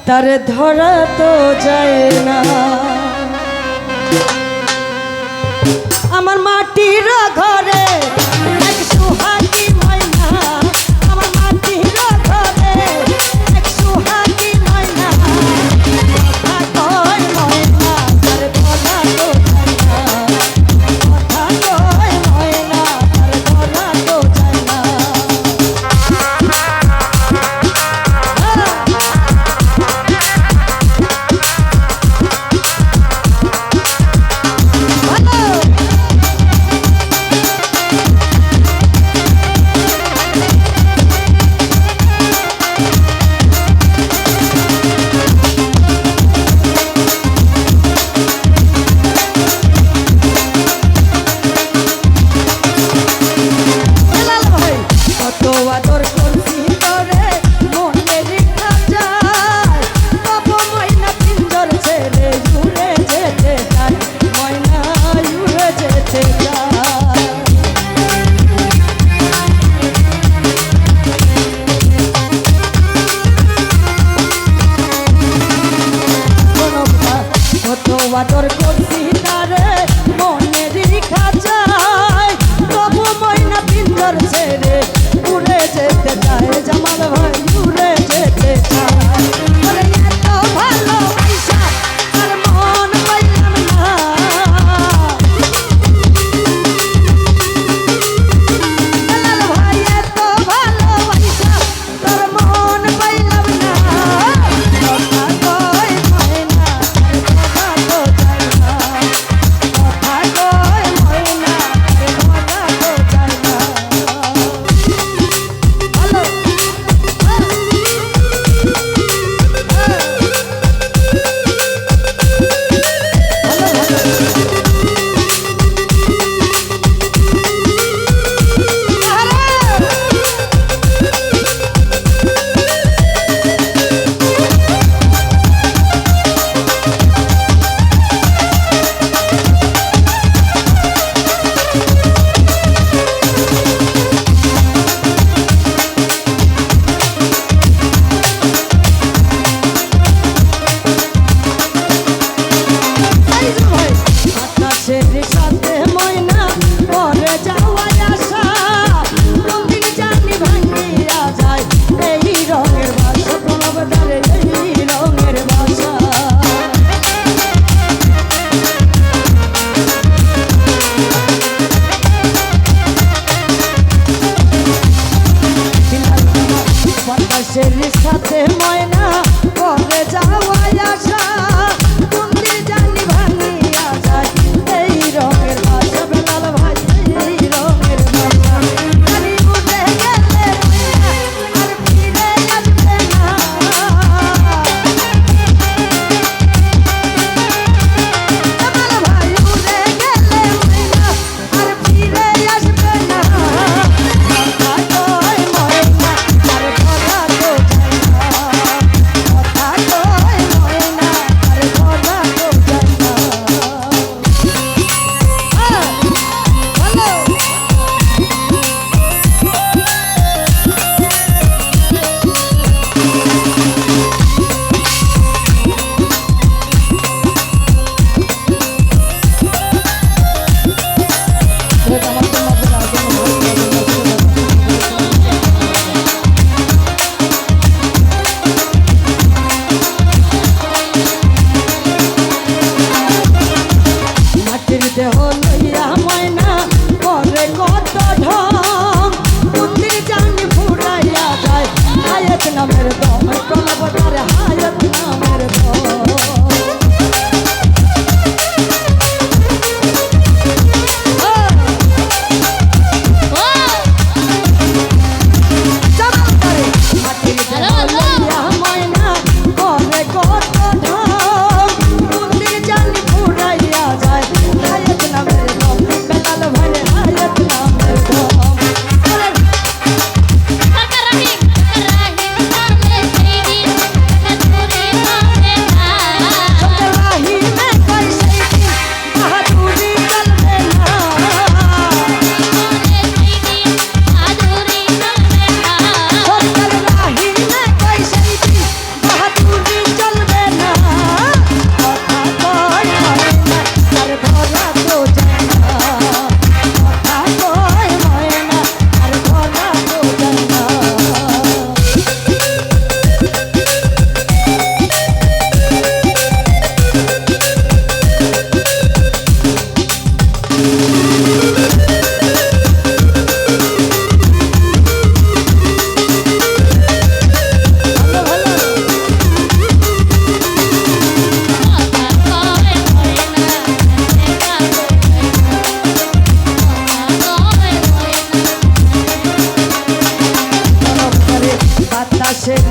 তার ধরা তো যায় না। আমার মাটির ঘরে এক সুহাগী ময়না, আমার মাটির ঘরে এক সুহাগী ময়না, কথা কয় ময়না তার ধরা তো যায় না, কথা কয় ময়না তার ধরা তো যায় না। আদর করছি তারে মনের খাঁচায়, তবু ময়না পিঞ্জর ছেড়ে উড়ে যেতে চায়, জামাল ভাই উড়ে যেতে চায়। ওরে এত ভালোবাসা আর মন পাইলাম না, জালাল ভাই এত ভালোবাসা তার মন পাইলাম না। কথা কয় ময়না সাথে ময়না করে যাওয়াই আসা, তুমি জানি ভাঙিয়া যায় এই রঙের ভাষা, বেলাল ভাই এই রঙের ভাষা। জানি উঠে গেলে আর ফিরে আসবে না, বেলাল ভাই উঠে গেলে আর ফিরে আসবে না। কথা কয় ময়না আর কথা তো যায় না, কথা কয় ময়না আর কথা তো যায় না। মাটির দেহ লইয়া ময়না করে কত ঢং, মন্দির জানি ফুরাইয়া যায় হায়াত নামের দম, টলা বাজারে হায়াত নামের দম। মাটির দেহ লইয়া ময়না করে কত ঢং, মন্দির জানি ফুরাইয়া যায় হায়াত নামের দম, বেলাল ভাই হায়াত নামের দম।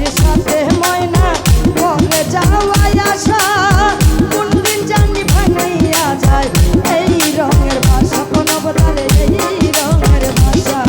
পাখির সাথে ময়না মরে যাওয়াই আশা কোন দিন জানি ভাঙাইয়া যায় এই রঙের ভাষা কোন বদলে এই রঙের ভাষা